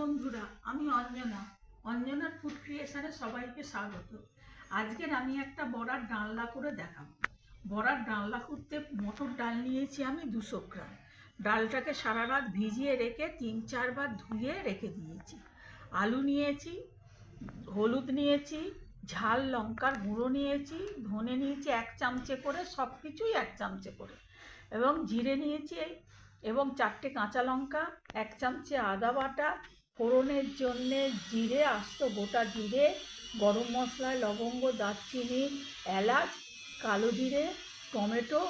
বন্ধুরা, আমি অঞ্জনা। অঞ্জনার ফুড ক্রিয়েশনে সবাইকে স্বাগত। আজকের আমি একটা বড়ার ডালনা করে দেখাবো। বড়ার ডালনা করতে মটর ডাল নিয়েছি আমি 200 গ্রাম। ডালটাকে সারা রাত ভিজিয়ে রেখে 3-4 বার ধুয়ে রেখে দিয়েছি। আলু নিয়েছি, হলুদ নিয়েছি, ঝাল লঙ্কার গুঁড়ো নিয়েছি, ধনে নিয়েছি 1 চামচে করে, সব কিছুই 1 চামচে করে, এবং জিরে নিয়েছি এবং 4টে কাঁচা লঙ্কা, 1 চামচে আদা বাটা, ফোড়নের জন্যে জিরে, আস্ত গোটা জিরে, গরম মশলা, লবঙ্গ, দারচিনি, এলাচ, কালো জিরে, টমেটো,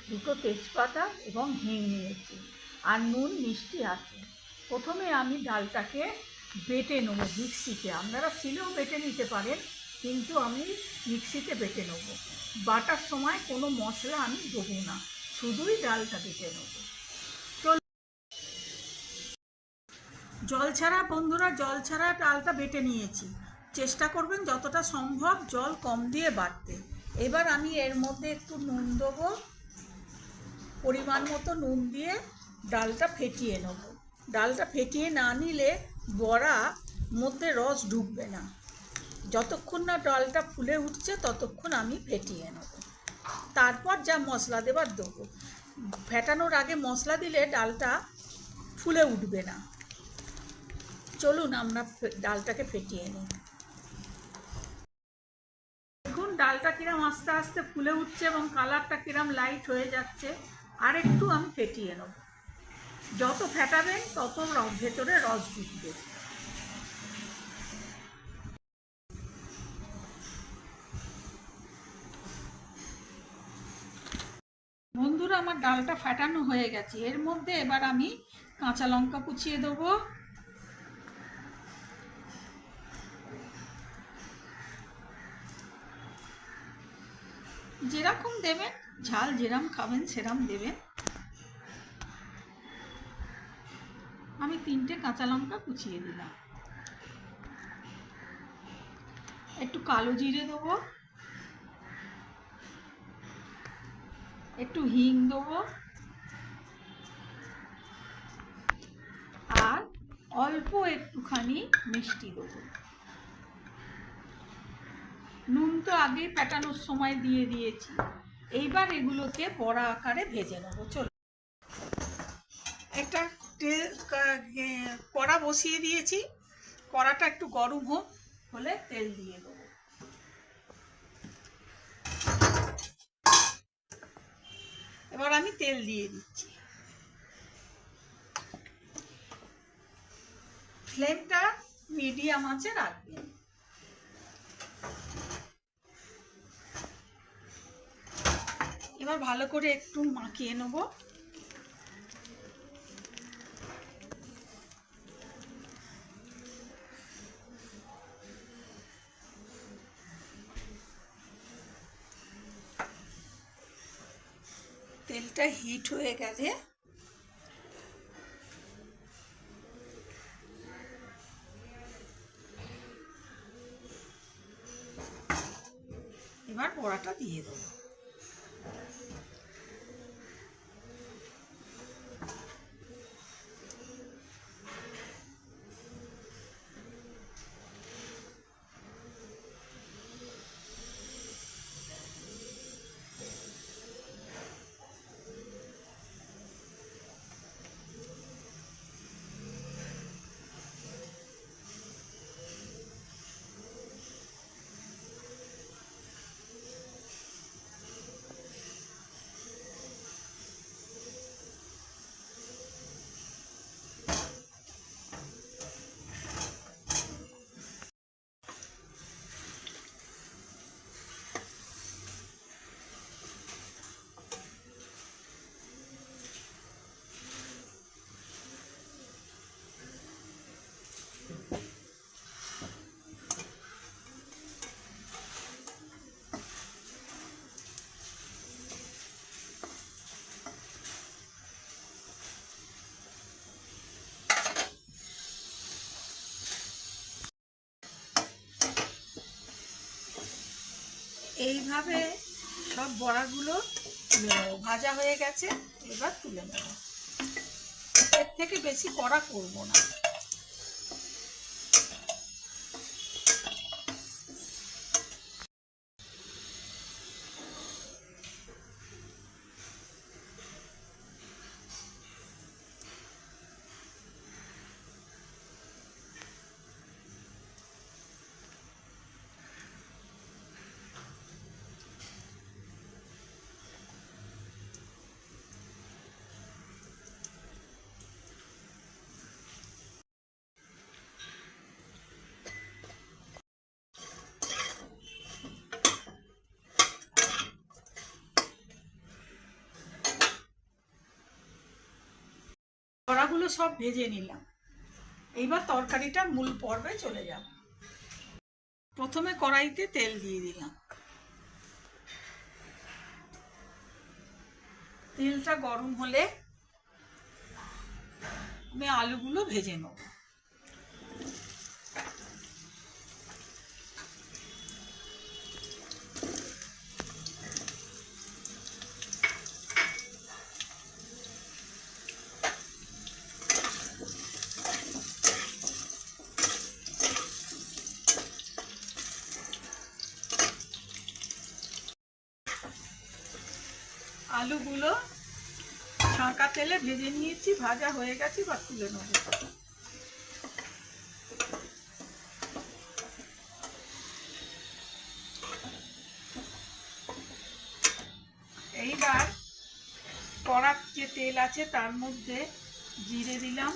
2টো তেজপাতা এবং হিং নিয়েছি, আর নুন মিষ্টি আছে। প্রথমে আমি ডালটাকে বেটে নেব মিক্সিতে। আপনারা শিলেও বেটে নিতে পারেন, কিন্তু আমি মিক্সিতে বেটে নেব। বাটার সময় কোনো মশলা আমি দেবো না, শুধুই ডালটা বেটে নেব। জল ছাড়া বন্ধুরা, জল ছাড়া ডালটা বেটে নিয়েছি। চেষ্টা করবেন যতটা সম্ভব জল কম দিয়ে বাটতে। এবার আমি এর মধ্যে একটু নুন দেবো, পরিমাণ মতো নুন দিয়ে ডালটা ফেটিয়ে নেব। ডালটা ফেটিয়ে না নিলে বড়া মধ্যে রস ঢুকবে না। যতক্ষণ না ডালটা ফুলে উঠছে ততক্ষণ আমি ফেটিয়ে নেব। তারপর যা মশলা দেবার দেবো। ফেটানোর আগে মশলা দিলে ডালটা ফুলে উঠবে না। চলুন আমরা ডালটাকে ফেটিয়ে নিই। দেখুন ডালটা কিরম আস্তে আস্তে ফুলে উঠছে এবং কালারটা কিরম লাইট হয়ে যাচ্ছে। আর একটু আমি ফেটিয়ে নেব। যত ফেটাবেন তত ভেতরে রস ঢুকবে। বন্ধুরা, আমার ডালটা ফেটানো হয়ে গেছে। এর মধ্যে এবার আমি কাঁচা লঙ্কা কুচিয়ে দেবো, যেরকম দেবেন, ঝাল যেরকম খাবেন সেরকম দেবেন। আমি 3টে কাঁচা লঙ্কা কুচিয়ে দিলাম। একটু কালো জিরে দেবো, একটু হিং দেবো, আর অল্প একটুখানি মিষ্টি দেবো। নুন তো আগেই ফেটানোর সময় দিয়ে দিয়েছি। এইবার এগুলোকে বড়া আকারে ভেজে নেবো। চলো, একটা কড়া বসিয়ে দিয়েছি। কড়াটা একটু গরম হলে তেল দিয়ে দেবো। এবার আমি তেল দিয়ে দিচ্ছি। ফ্লেমটা মিডিয়াম আঁচে রাখবেন। এবার ভালো করে একটু মাখিয়ে নেব। তেলটা হিট হয়ে গেলে এবার বড়াটা দিয়ে দেবো। এইভাবে সব বড়াগুলো ভাজা হয়ে গেছে। এবার তুলে নেব। এর থেকে বেশি কড়া করব না। বড়াগুলো সব ভেজে নিলাম। এইবার তরকারিটা মূল পর্বে চলে যাব। প্রথমে কড়াইতে তেল দিয়ে দিলাম। তেলটা গরম হলে আমি আলুগুলো ভেজে নেব। আলুগুলো ছাঁকা তেলে ভেজে নিয়েছি, ভাজা হয়ে গেছে, বা তুলে নেব। এইবার কড়ার যে তেল আছে তার মধ্যে জিরে দিলাম,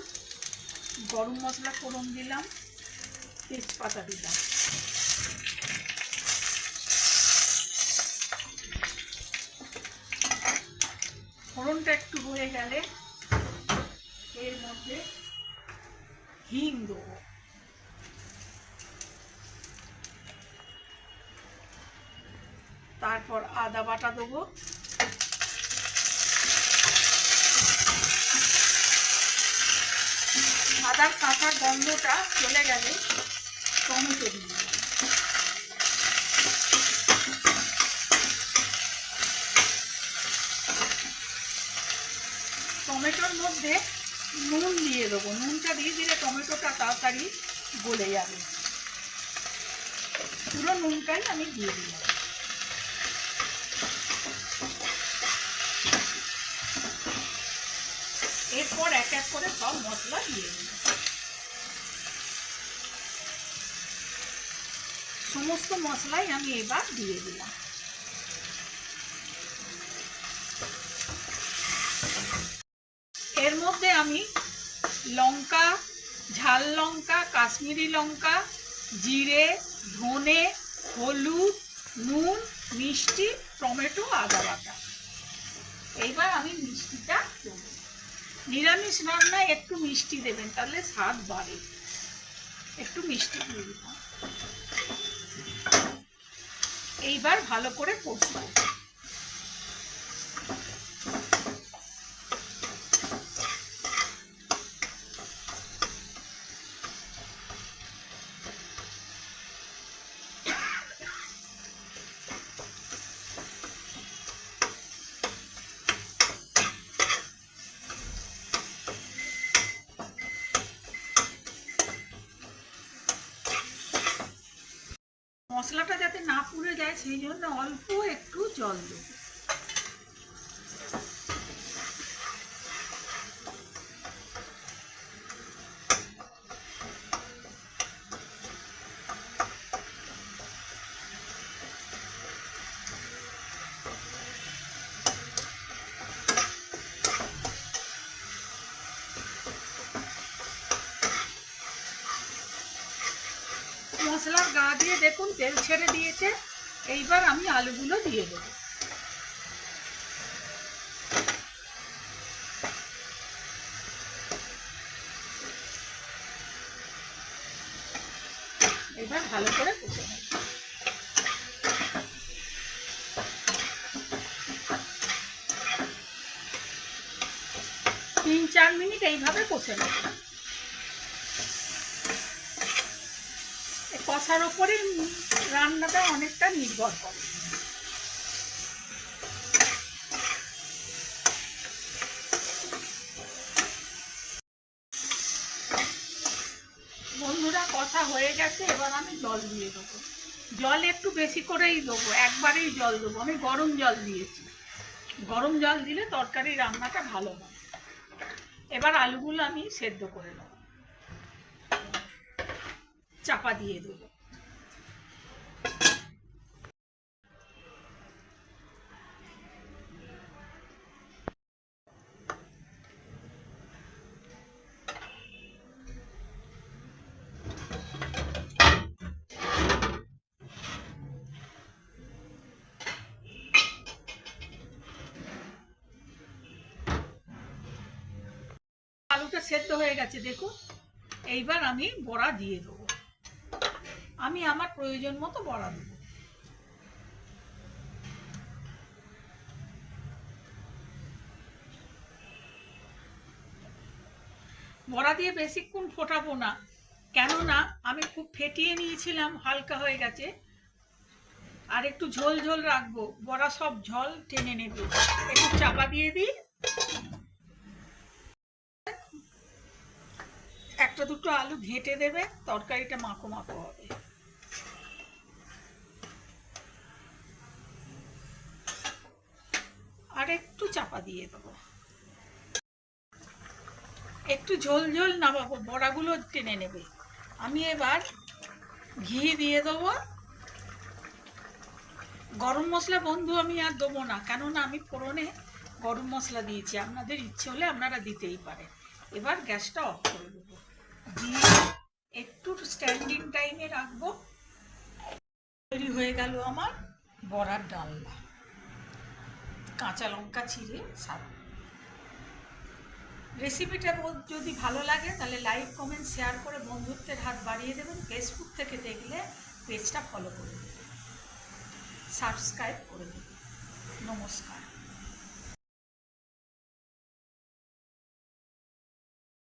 গরম মশলা ফোড়ন দিলাম, তেজপাতা দিলাম। ফোড়নটা একটু হয়ে গেলে এর মধ্যে হিং দেবো, তারপর আদা বাটা দেবো, আদার কাঁচা গন্ধটা চলে গেলে টমেটো দিয়ে দেবো। টমেটোর মধ্যে নুন দিয়ে দেবো, নুনটা দিয়ে দিলে টমেটোটা তাড়াতাড়ি গলে যাবে। পুরো নুনটাই আমি দিয়ে দিলাম। এরপর এক এক করে সব মশলা দিয়ে দিলাম। সমস্ত মশলাই আমি এবার দিয়ে দিলাম। এর মধ্যে আমি লঙ্কা, ঝাল লঙ্কা, কাশ্মীরি লঙ্কা, জিরে, ধনে, হলুদ, নুন, মিষ্টি, টমেটো, আদা বাটা। এইবার আমি মিষ্টিটা দেবো। নিরামিষ রান্নায় একটু মিষ্টি দেবেন, তাহলে স্বাদ বাড়ে। একটু মিষ্টি দিয়ে দিলাম। এইবার ভালো করে কষবো। মশলাটা যাতে না পুড়ে যায় সেই জন্য অল্প একটু জল দেব। মশলার গা দিয়ে দেখুন তেল ছেড়ে দিয়েছে। এইবার আমি আলুগুলো দিয়ে দেব। এবার ভালো করে কষে নেব। 3-4 মিনিট এইভাবে কষে নেব। কষার ওপরে রান্নাটা অনেকটা নির্ভর করে। বন্ধুরা কষা হয়ে গেছে, এবার আমি জল দিয়ে দেবো। জল একটু বেশি করেই দেবো, একবারেই জল দেবো। আমি গরম জল দিয়েছি। গরম জল দিলে তরকারি রান্নাটা ভালো হয়। এবার আলুগুলো আমি সেদ্ধ করে নেব, চাপা দিয়ে দেবো। আলুটা সেদ্ধ হয়ে গেছে দেখুন। এইবার আমি বড়া দিয়ে দেবো। আমি আমার প্রয়োজন মতো বড়া দেবো। বড়া দিয়ে বেশিক্ষণ ফোটাবো না, কেননা আমি খুব ফেটিয়ে নিয়েছিলাম, হালকা হয়ে গেছে। আর একটু ঝোল ঝোল রাখবো, বড়া সব ঝোল টেনে নেবে। একটু চাপা দিয়ে দিই, একটা দুটো আলু ঘেঁটে দেবে, তরকারিটা মাখো মাখো হবে। আর একটু চাপা দিয়ে দেবো, একটু ঝোল ঝোল নামাবো, বড়াগুলো টেনে নেবে। আমি এবার ঘি দিয়ে দেবো। গরম মশলা বন্ধু আমি আর দেবো না, কেননা আমি ফোড়নে গরম মশলা দিয়েছি, আপনাদের ইচ্ছে হলে আপনারা দিতেই পারেন। এবার গ্যাসটা অফ করে দেবো, দিয়ে একটু স্ট্যান্ডিং টাইমে রাখবো। তৈরি হয়ে গেল আমার বড়ার ডালনা। কাঁচা লঙ্কা ছিঁড়ে সার। রেসিপিটা যদি ভালো লাগে তাহলে লাইক কমেন্ট শেয়ার করে বন্ধুত্বের হাত বাড়িয়ে দেবেন। ফেসবুক থেকে দেখলে পেজটা ফলো করে দেবেন, সাবস্ক্রাইব করে দেবেন। নমস্কার।